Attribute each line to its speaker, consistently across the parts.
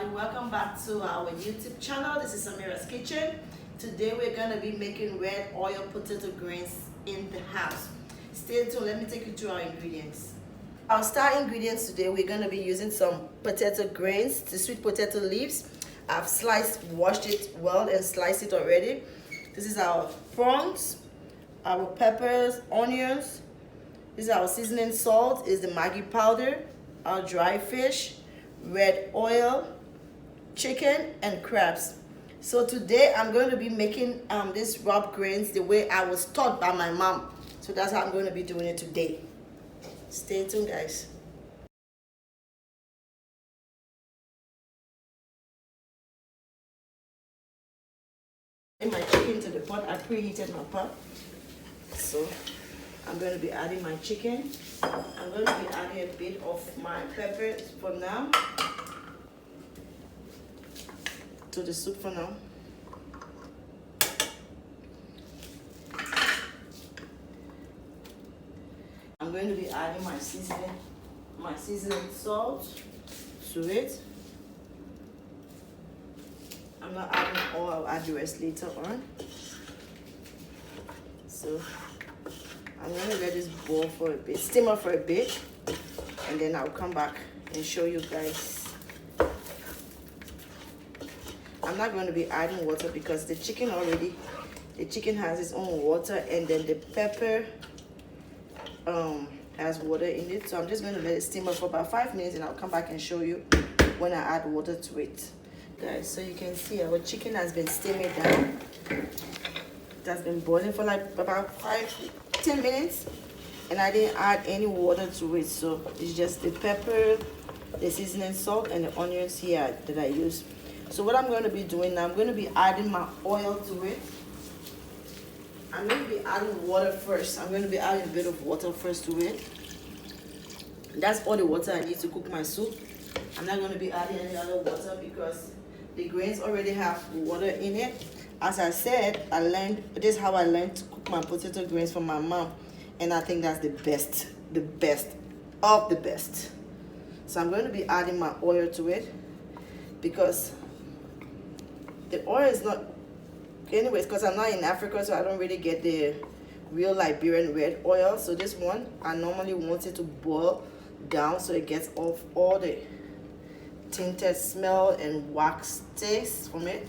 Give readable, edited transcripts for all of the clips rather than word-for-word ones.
Speaker 1: everybody, welcome back to our YouTube channel. This is Samira's Kitchen. Today we're going to be making red oil potato grains in the house. Stay tuned, let me take you through our ingredients. Our star ingredients today, we're going to be using some potato grains, the sweet potato leaves. I've washed it well and sliced it already. This is our prawns, our peppers, onions. This is our seasoning salt, is the Maggi powder, our dry fish, red oil, chicken, and crabs. So today I'm going to be making this rub grains the way I was taught by my mom. So that's how I'm going to be doing it today. Stay tuned, guys. In my chicken to the pot, I preheated my pot. So I'm going to be adding my chicken. I'm going to be adding a bit of my peppers for now to the soup for now. I'm going to be adding my seasoning salt to it. I'm not adding all, I'll add the rest later on. So I'm going to let this boil for a bit, simmer for a bit, and then I'll come back and show you guys. I'm not going to be adding water because the chicken has its own water, and then the pepper has water in it. So I'm just going to let it simmer for about 5 minutes, and I'll come back and show you when I add water to it. Guys, so you can see our chicken has been steaming down. It has been boiling for like about 5-10 minutes, and I didn't add any water to it. So it's just the pepper, the seasoning salt, and the onions here that I use. So what I'm going to be doing now, I'm going to be adding my oil to it. I'm going to be adding water first. I'm going to be adding a bit of water first to it. That's all the water I need to cook my soup. I'm not going to be adding any other water because the grains already have water in it. As I said, this is how I learned to cook my potato grains from my mom, and I think that's the best of the best. So I'm going to be adding my oil to it because the oil is not, anyways, because I'm not in Africa, so I don't really get the real Liberian red oil. So this one, I normally want it to boil down so it gets off all the tainted smell and wax taste from it.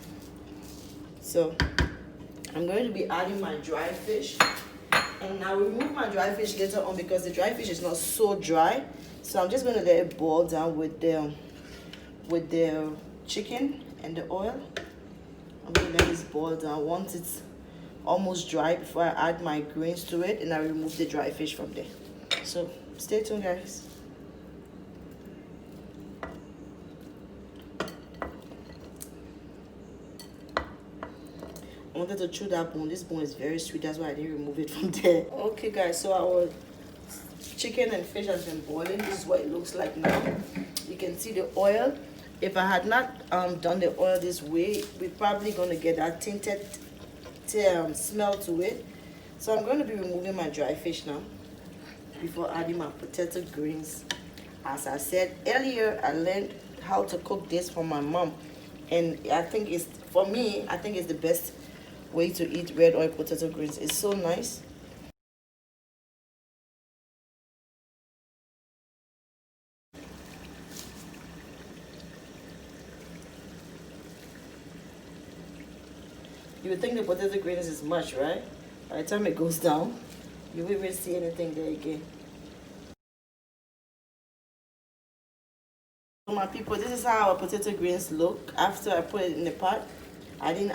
Speaker 1: So I'm going to be adding my dry fish, and I will remove my dry fish later on because the dry fish is not so dry. So I'm just going to let it boil down with the chicken and the oil. I'm going to let this boil down once it's almost dry before I add my grains to it, and I remove the dry fish from there. So stay tuned, guys. I wanted to chew that bone. This bone is very sweet, that's why I didn't remove it from there. Okay, guys, so our chicken and fish has been boiling. This is what it looks like now. You can see the oil. If I had not done the oil this way, we're probably going to get that tainted smell to it. So I'm going to be removing my dry fish now before adding my potato grains. As I said earlier, I learned how to cook this from my mom, and I think it's, for me, I think it's the best way to eat red oil potato grains. It's so nice. You would think the potato grains is much, right? By the time it goes down, you won't even see anything there again. So my people, this is how our potato grains look after I put it in the pot. I didn't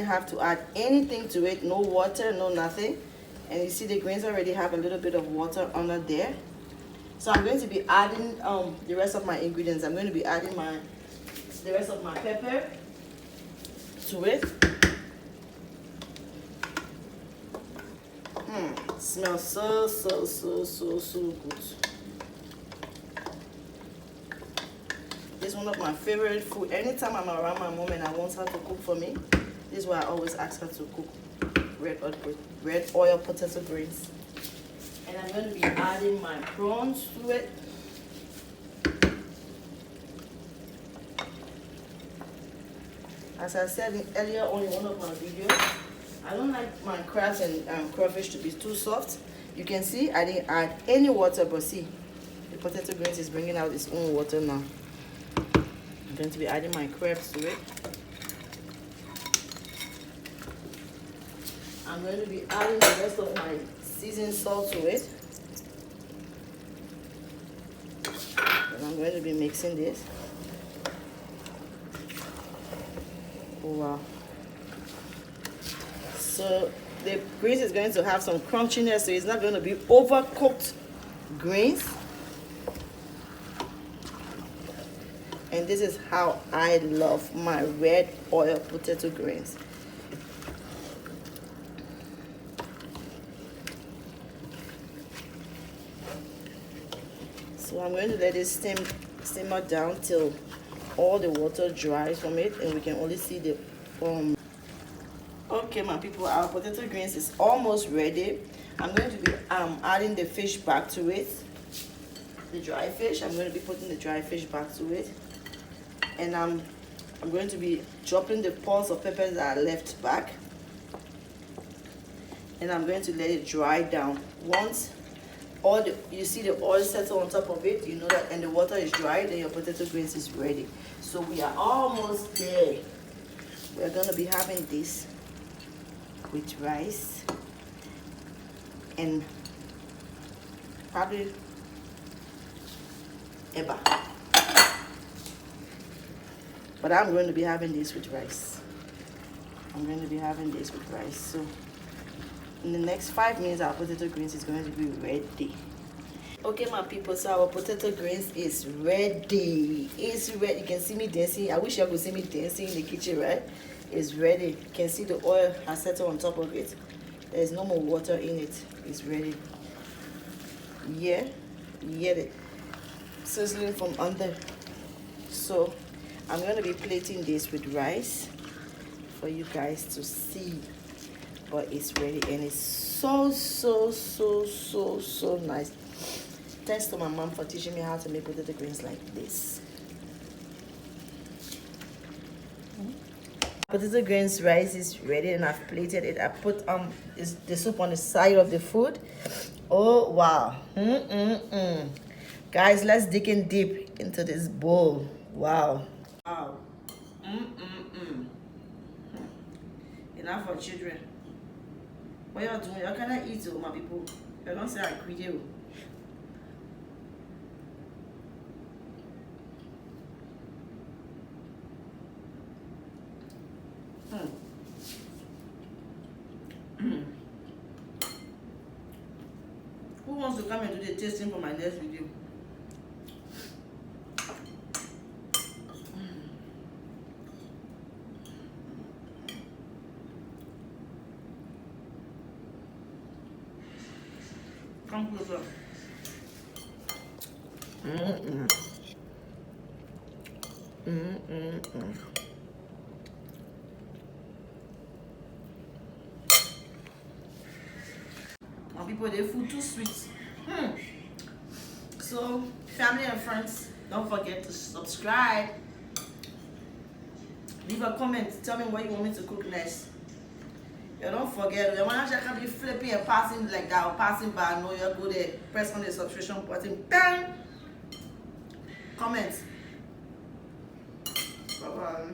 Speaker 1: have to add anything to it, no water, no nothing. And you see the grains already have a little bit of water under there. So I'm going to be adding the rest of my ingredients. I'm going to be adding the rest of my pepper to it. It smells so good. This is one of my favorite food. Anytime I'm around my mom and I want her to cook for me, this is why I always ask her to cook red oil potato grains. And I'm going to be adding my prawns to it. As I said earlier on in one of my videos, I don't like my crabs and crawfish to be too soft. You can see I didn't add any water, but see, the potato greens is bringing out its own water now. I'm going to be adding my crabs to it. I'm going to be adding the rest of my seasoned salt to it. And I'm going to be mixing this. Oh, wow. So the greens is going to have some crunchiness, so it's not going to be overcooked greens. And this is how I love my red oil potato greens. So I'm going to let it simmer down till all the water dries from it, and we can only see the Okay, my people, our potato greens is almost ready. I'm going to be adding the fish back to it, the dry fish. I'm going to be putting the dry fish back to it, and I'm going to be dropping the pulse of peppers that are left back, and I'm going to let it dry down. Once you see the oil settle on top of it, you know that, and the water is dry, then your potato greens is ready. So we are almost there. We're going to be having this with rice and probably eba. But I'm going to be having this with rice. I'm going to be having this with rice. So in the next 5 minutes, our potato greens is going to be ready. Okay, my people, so our potato greens is ready. It's ready. You can see me dancing. I wish you could see me dancing in the kitchen, right? It's ready. You can see the oil has settled on top of it. There's no more water in it. It's ready. Yeah, the sizzling from under. So I'm going to be plating this with rice for you guys to see. But it's ready, and it's so nice. Thanks to my mom for teaching me how to make potato greens like this. Potato greens rice is ready, and I've plated it. I put the soup on the side of the food. Oh wow. Guys, let's dig in deep into this bowl. Wow. Wow. Enough for children. What y'all doing? Y'all cannot eat it, my people. You don't say I greedy. Who wants to come and do the tasting for my next video? Come closer. My people, they food too sweet. So, family and friends, don't forget to subscribe. Leave a comment. Tell me what you want me to cook next. You don't forget. The one I can be flipping and passing like that or passing by. No, you go there, press on the subscription button. Bang! Comment. Bye bye.